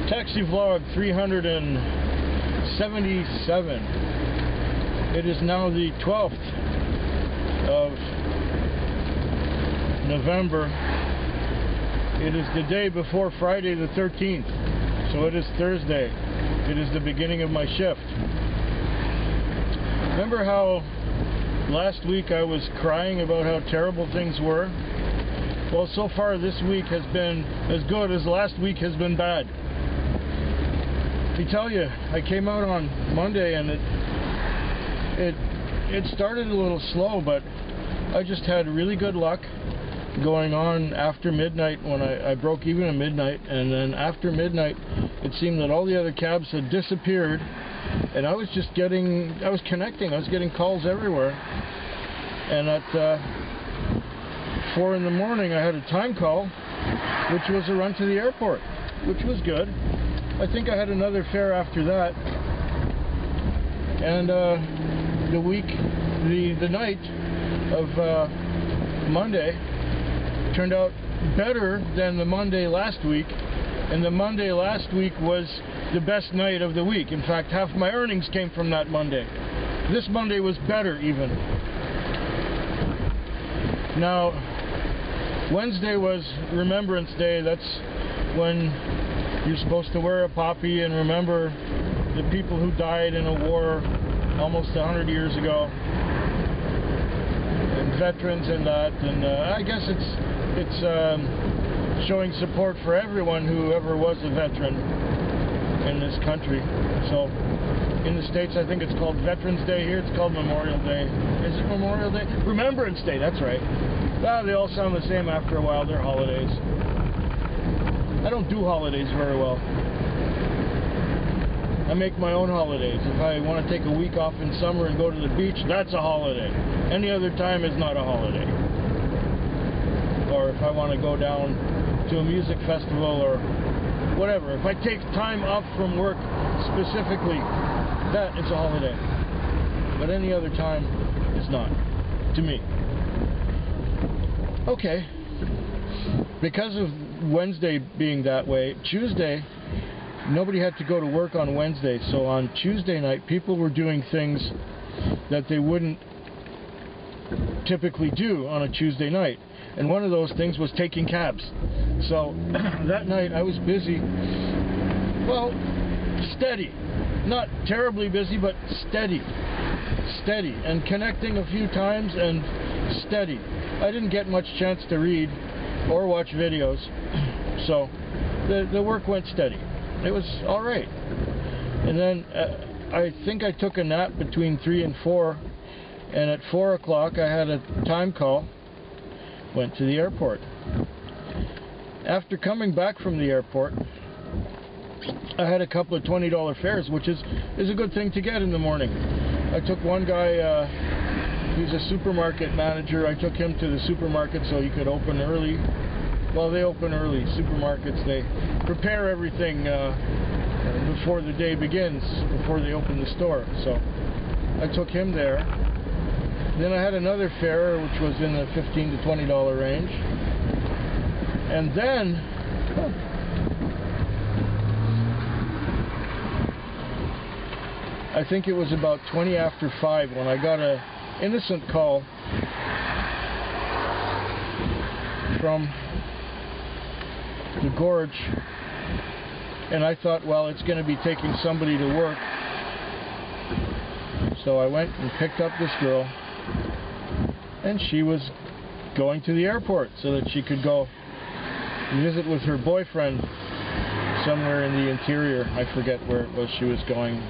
Taxi Vlog 377. It is now the 12th of November. It is the day before Friday the 13th, so it is Thursday. It is the beginning of my shift. Remember how last week I was crying about how terrible things were? Well, so far this week has been as good as last week has been bad. I tell you, I came out on Monday and it started a little slow, but I just had really good luck going on after midnight when I broke even at midnight, and then after midnight it seemed that all the other cabs had disappeared, and I was connecting, I was getting calls everywhere. And at 4 in the morning I had a time call, which was a run to the airport, which was good. I think I had another fare after that, and the night of Monday turned out better than the Monday last week, and the Monday last week was the best night of the week. In fact, half my earnings came from that Monday. This Monday was better even. Now, Wednesday was Remembrance Day. That's when you're supposed to wear a poppy and remember the people who died in a war almost 100 years ago, and veterans and that. And I guess it's showing support for everyone who ever was a veteran in this country. So in the States, I think it's called Veterans Day. Here it's called Memorial Day. Is it Memorial Day? Remembrance Day, that's right. They all sound the same after a while. They're holidays. I don't do holidays very well. I make my own holidays. If I want to take a week off in summer and go to the beach, that's a holiday. Any other time is not a holiday. Or if I want to go down to a music festival or whatever. If I take time off from work specifically, that is a holiday. But any other time is not, to me. Okay. Because of Wednesday being that way, Tuesday, nobody had to go to work on Wednesday, so on Tuesday night people were doing things that they wouldn't typically do on a Tuesday night, and one of those things was taking cabs. So that night I was busy, well, steady, not terribly busy, but steady, and connecting a few times and steady. I didn't get much chance to read or watch videos, so the work went steady. It was alright. And then I think I took a nap between 3 and 4, and at 4 o'clock I had a time call, went to the airport. After coming back from the airport, I had a couple of $20 fares, which is a good thing to get in the morning. I took one guy, he's a supermarket manager, I took him to the supermarket so he could open early. Well, they open early. Supermarkets, they prepare everything before the day begins, before they open the store. So I took him there. Then I had another fare, which was in the $15 to $20 range. And then I think it was about 20 after 5 when I got an innocent call from the Gorge, and I thought, well, it's going to be taking somebody to work. So I went and picked up this girl, and she was going to the airport so that she could go visit with her boyfriend somewhere in the interior. I forget where it was she was going,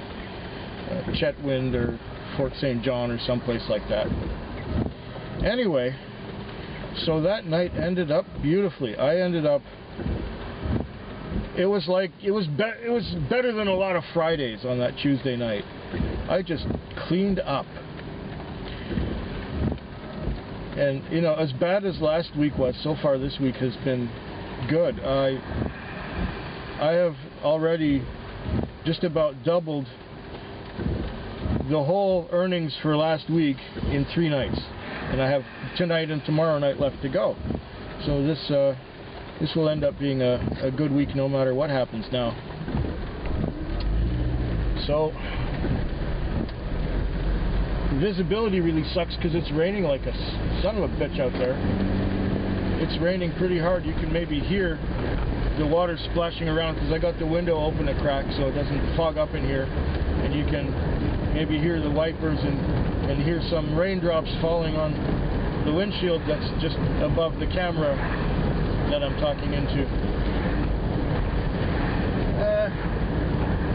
Chetwynd or Fort St. John or someplace like that. Anyway, so that night ended up beautifully. I ended up, it was better than a lot of Fridays on that Tuesday night. I just cleaned up. And you know, as bad as last week was, so far this week has been good. I have already just about doubled the whole earnings for last week in 3 nights, and I have tonight and tomorrow night left to go. So this will end up being a good week no matter what happens now. So visibility really sucks because it's raining like a son of a bitch out there. It's raining pretty hard. You can maybe hear the water splashing around because I got the window open a crack so it doesn't fog up in here, and you can maybe hear the wipers and hear some raindrops falling on the windshield that's just above the camera that I'm talking into.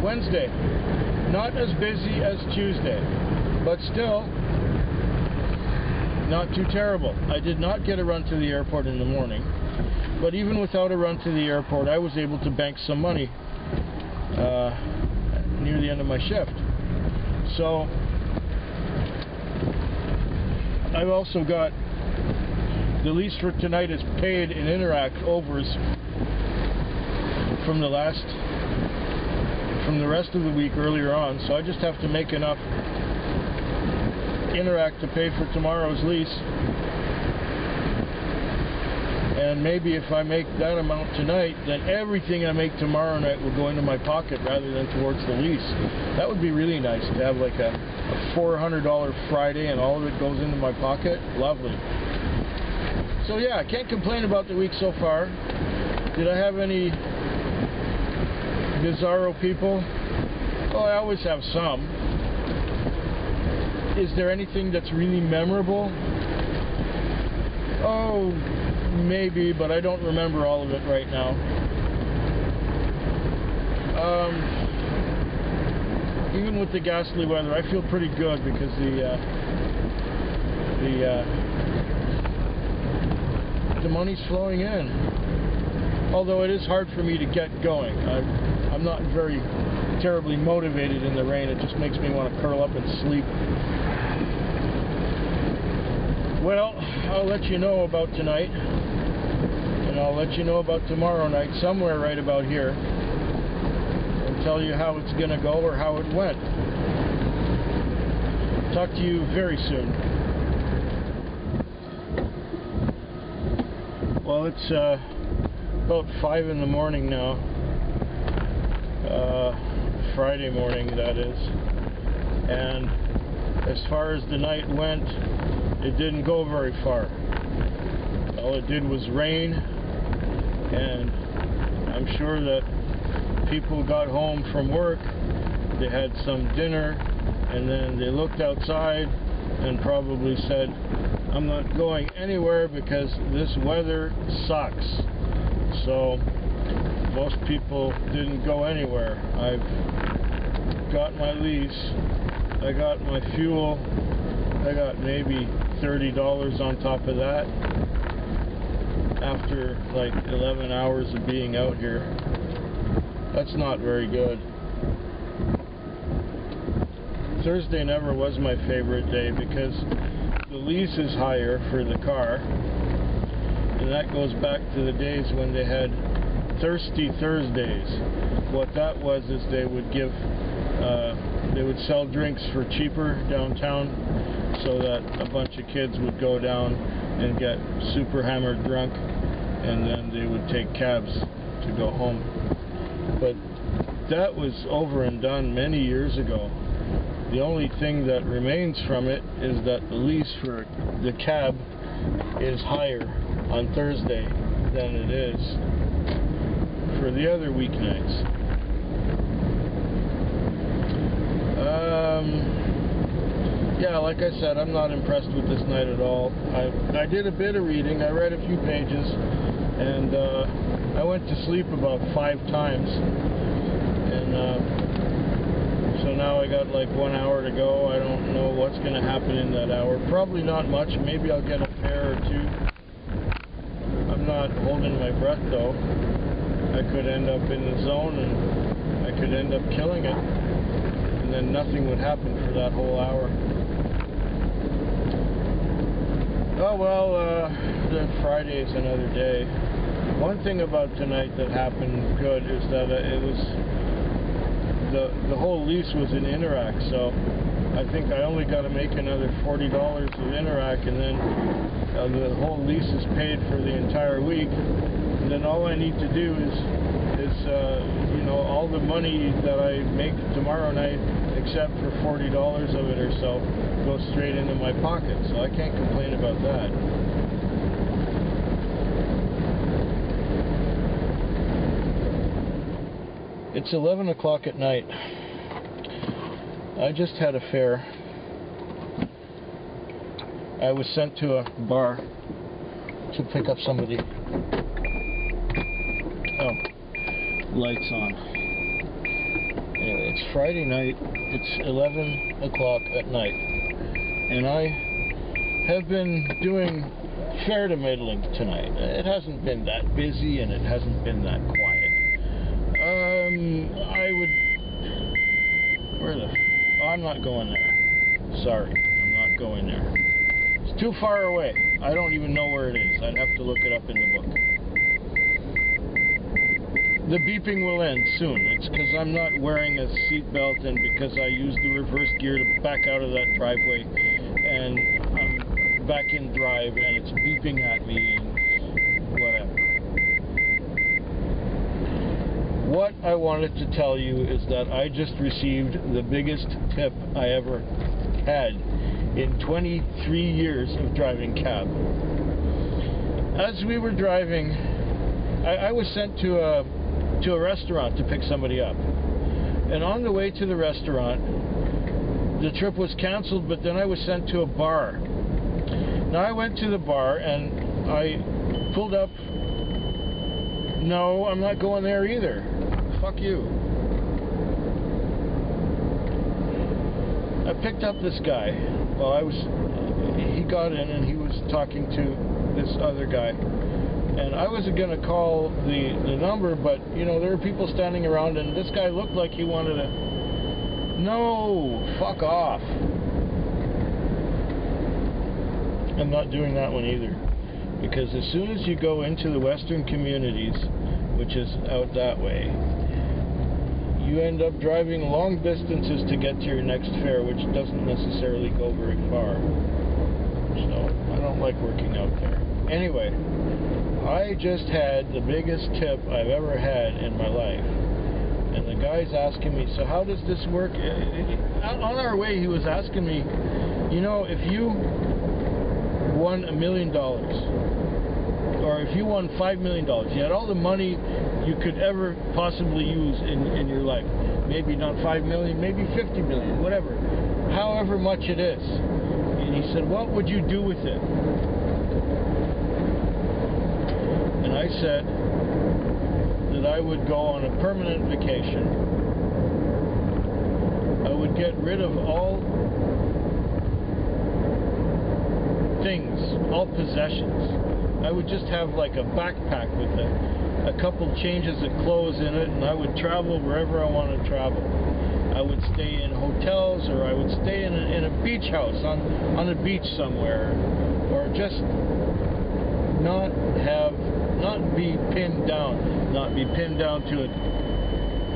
Wednesday, not as busy as Tuesday, but still not too terrible. I did not get a run to the airport in the morning, but even without a run to the airport, I was able to bank some money near the end of my shift. So I've also got the lease for tonight is paid in Interac overs from the rest of the week earlier on, so I just have to make enough Interac to pay for tomorrow's lease, and maybe if I make that amount tonight, then everything I make tomorrow night will go into my pocket rather than towards the lease. That would be really nice to have like a $400 Friday and all of it goes into my pocket. Lovely. So yeah, I can't complain about the week so far. Did I have any bizarro people? Well, I always have some. Is there anything that's really memorable? Oh, maybe, but I don't remember all of it right now. Even with the ghastly weather, I feel pretty good because the money's flowing in. Although it is hard for me to get going. I'm not very terribly motivated in the rain. It just makes me want to curl up and sleep. Well, I'll let you know about tonight, and I'll let you know about tomorrow night somewhere right about here, and tell you how it's gonna go or how it went. Talk to you very soon. Well, it's about 5 in the morning now. Friday morning, that is. And as far as the night went, it didn't go very far. All it did was rain, and I'm sure that people got home from work, they had some dinner, and then they looked outside and probably said, I'm not going anywhere because this weather sucks. So most people didn't go anywhere. I've got my lease, I got my fuel, I got maybe $30 on top of that after like 11 hours of being out here. That's not very good. Thursday never was my favorite day because the lease is higher for the car, and that goes back to the days when they had Thirsty Thursdays. What that was is they would sell drinks for cheaper downtown, so that a bunch of kids would go down and get super hammered drunk, and then they would take cabs to go home. But that was over and done many years ago. The only thing that remains from it is that the lease for the cab is higher on Thursday than it is for the other weeknights. Yeah, like I said, I'm not impressed with this night at all. I did a bit of reading, I read a few pages, and I went to sleep about 5 times, and so now I got like 1 hour to go. I don't know what's going to happen in that hour. Probably not much. Maybe I'll get a pair or two. I'm not holding my breath though. I could end up in the zone and I could end up killing it, and then nothing would happen for that whole hour. Oh well, the Friday's another day. One thing about tonight that happened good is that it was the whole lease was in Interac, so I think I only got to make another $40 of Interac, and then the whole lease is paid for the entire week. And then all I need to do is you know, all the money that I make tomorrow night, except for $40 of it or so, goes straight into my pocket. So I can't complain about that. It's 11 o'clock at night. I just had a fare. I was sent to a bar to pick up somebody. Oh, lights on. Anyway, it's Friday night. It's 11 o'clock at night. And I have been doing fair to middling tonight. It hasn't been that busy and it hasn't been that quiet. I'm not going there. Sorry, I'm not going there. It's too far away. I don't even know where it is. I'd have to look it up in the book. The beeping will end soon. It's because I'm not wearing a seatbelt and because I used the reverse gear to back out of that driveway, and I'm back in drive and it's beeping at me and whatever. What I wanted to tell you is that I just received the biggest tip I ever had in 23 years of driving cab. As we were driving, I was sent to a restaurant to pick somebody up. And on the way to the restaurant, the trip was canceled, but then I was sent to a bar. Now I went to the bar and I pulled up. No, I'm not going there either. Fuck you. I picked up this guy. Well, he got in and he was talking to this other guy. And I wasn't going to call the number, but, you know, there were people standing around and this guy looked like he wanted to... No, fuck off. I'm not doing that one either. Because as soon as you go into the Western Communities, which is out that way, you end up driving long distances to get to your next fare, which doesn't necessarily go very far. So, I don't like working out there. Anyway, I just had the biggest tip I've ever had in my life. And the guy's asking me, so how does this work? On our way, he was asking me, you know, if you won $1 million, or if you won $5 million, you had all the money you could ever possibly use in your life. Maybe not 5 million, maybe 50 million, whatever. However much it is. And he said, what would you do with it? And I said that I would go on a permanent vacation. I would get rid of all things, all possessions. I would just have like a backpack with a couple changes of clothes in it, and I would travel wherever I want to travel. I would stay in hotels, or I would stay in a beach house on a beach somewhere, or just not be pinned down to it.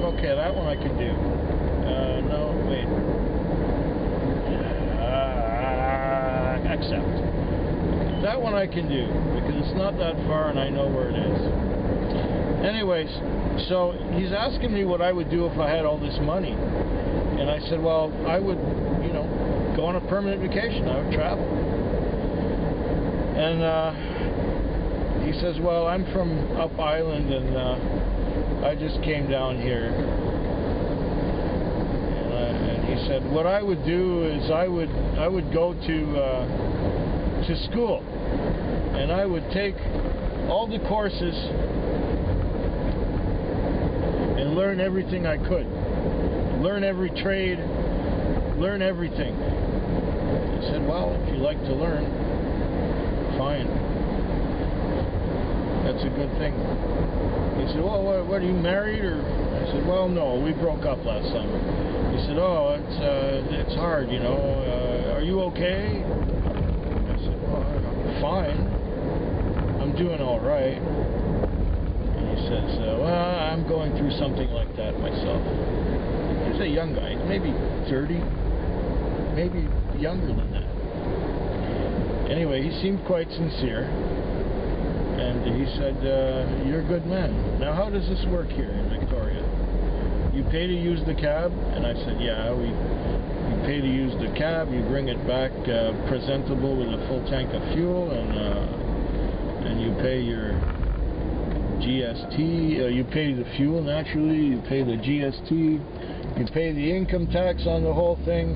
Okay, that one I can do. No, wait. Accept. That one I can do, because it's not that far and I know where it is. Anyways, so he's asking me what I would do if I had all this money. And I said, well, I would, you know, go on a permanent vacation. I would travel. And he says, well, I'm from up island and I just came down here. And he said, what I would do is I would go to school, and I would take all the courses and learn everything I could. Learn every trade, learn everything. I said, well, if you like to learn, fine. That's a good thing. He said, well, what, are you married? Or I said, well, no, we broke up last summer. He said, oh, it's hard, you know. Are you okay? I said, well, I'm fine. I'm doing all right. And he says, well, I'm going through something like that myself. He's a young guy, maybe 30, maybe younger than that. Anyway, he seemed quite sincere, and he said, you're a good man. Now, how does this work here in Victoria? You pay to use the cab? And I said, yeah, you pay to use the cab, you bring it back presentable with a full tank of fuel, and you pay your GST, you pay the fuel naturally, you pay the GST, you pay the income tax on the whole thing,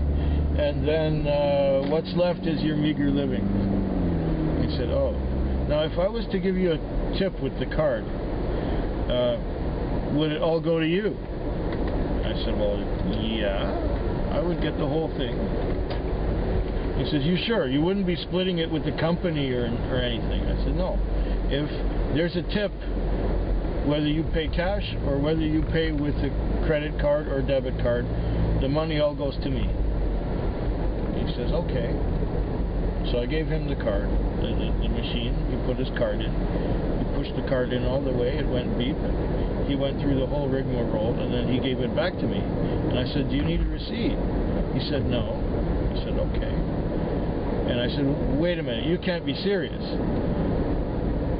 and then what's left is your meager living. He said, oh. Now if I was to give you a tip with the card, would it all go to you? I said, well, yeah, I would get the whole thing. He says, you sure? You wouldn't be splitting it with the company or anything? I said, no. If there's a tip, whether you pay cash or whether you pay with a credit card or debit card, the money all goes to me. He says, okay. So I gave him the card, the machine. He put his card in. He pushed the card in all the way. It went beep. He went through the whole rigmarole, and then he gave it back to me. And I said, do you need a receipt? He said, no. I said, okay. And I said, wait a minute, you can't be serious.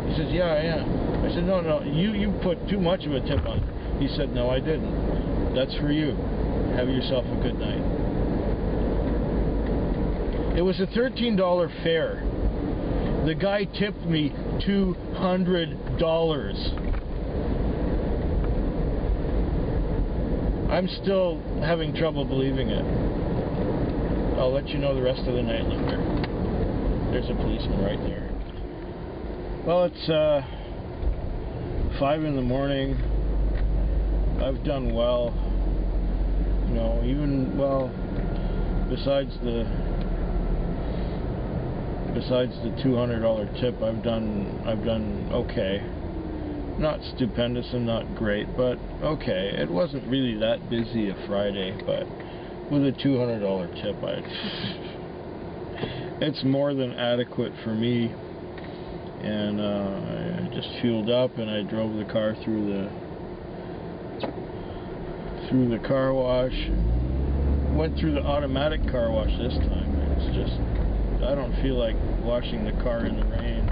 He says, yeah, I am. I said, no, you put too much of a tip on it. He said, no, I didn't. That's for you. Have yourself a good night. It was a $13 fare. The guy tipped me $200. I'm still having trouble believing it. I'll let you know the rest of the night later. There's a policeman right there. Well, it's 5 in the morning. I've done well. You know, even, well, besides the $200 tip, I've done okay. Not stupendous and not great, but okay. It wasn't really that busy a Friday, but with a $200 tip, it's more than adequate for me. And I just fueled up and I drove the car through the car wash. Went through the automatic car wash this time. It's just, I don't feel like washing the car in the rain.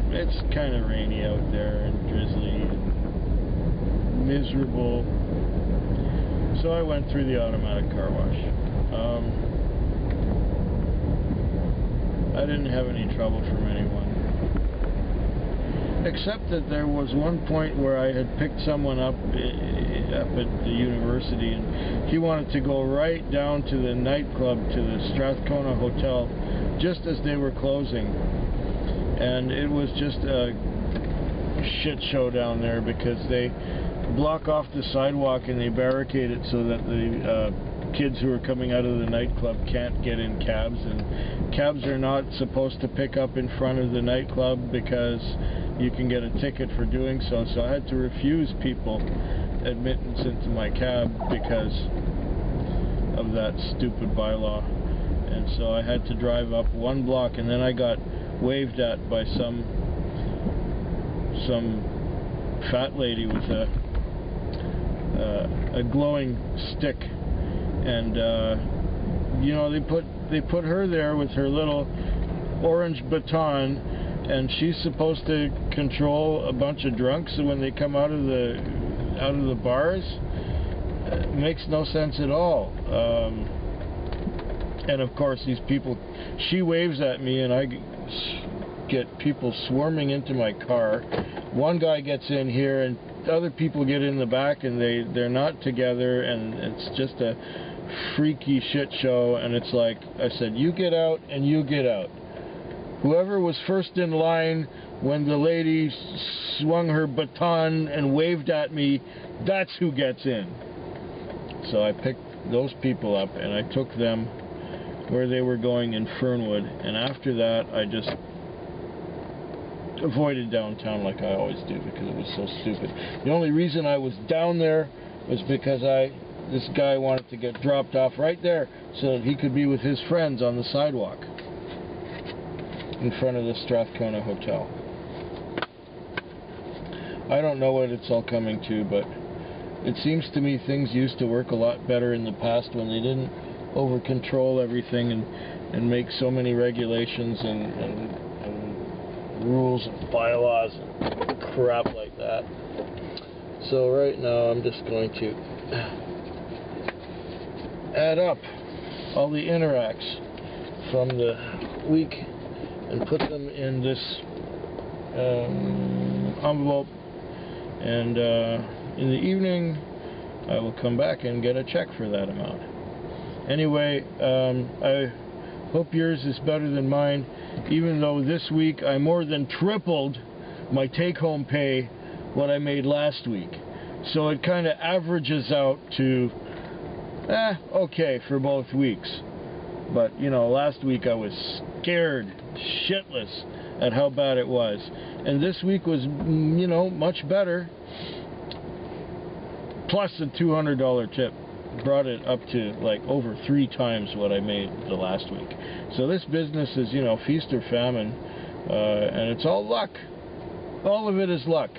It's kind of rainy out there and drizzly and miserable. So I went through the automatic car wash. I didn't have any trouble from anyone. Except that there was one point where I had picked someone up at the university, and he wanted to go right down to the nightclub, to the Strathcona Hotel, just as they were closing. And it was just a shit show down there because they block off the sidewalk and they barricade it so that the kids who are coming out of the nightclub can't get in cabs, and cabs are not supposed to pick up in front of the nightclub because you can get a ticket for doing so. So I had to refuse people admittance into my cab because of that stupid bylaw. And so I had to drive up 1 block, and then I got waved at by some fat lady with a glowing stick, and you know, they put her there with her little orange baton, and she's supposed to control a bunch of drunks when they come out of the bars. It makes no sense at all. And of course, these people, she waves at me, and I get people swarming into my car. One guy gets in here, and other people get in the back, and they're not together, and it's just a freaky shit show. And it's like I said, you get out and you get out. Whoever was first in line when the lady swung her baton and waved at me, that's who gets in. So I picked those people up and I took them where they were going in Fernwood, and after that I just avoided downtown like I always do because it was so stupid. The only reason I was down there was because this guy wanted to get dropped off right there so that he could be with his friends on the sidewalk in front of the Strathcona Hotel. I don't know what it's all coming to, but it seems to me things used to work a lot better in the past when they didn't over-control everything and make so many regulations and rules and bylaws and crap like that. So right now I'm just going to add up all the interacts from the week and put them in this envelope, and in the evening I will come back and get a check for that amount. Anyway, I hope yours is better than mine, even though this week I more than tripled my take-home pay what I made last week. So it kind of averages out to okay for both weeks. But you know, last week I was scared shitless at how bad it was, and this week was, you know, much better, plus a $200 tip brought it up to like over 3 times what I made the last week. So this business is, you know, feast or famine, and it's all luck. All of it is luck.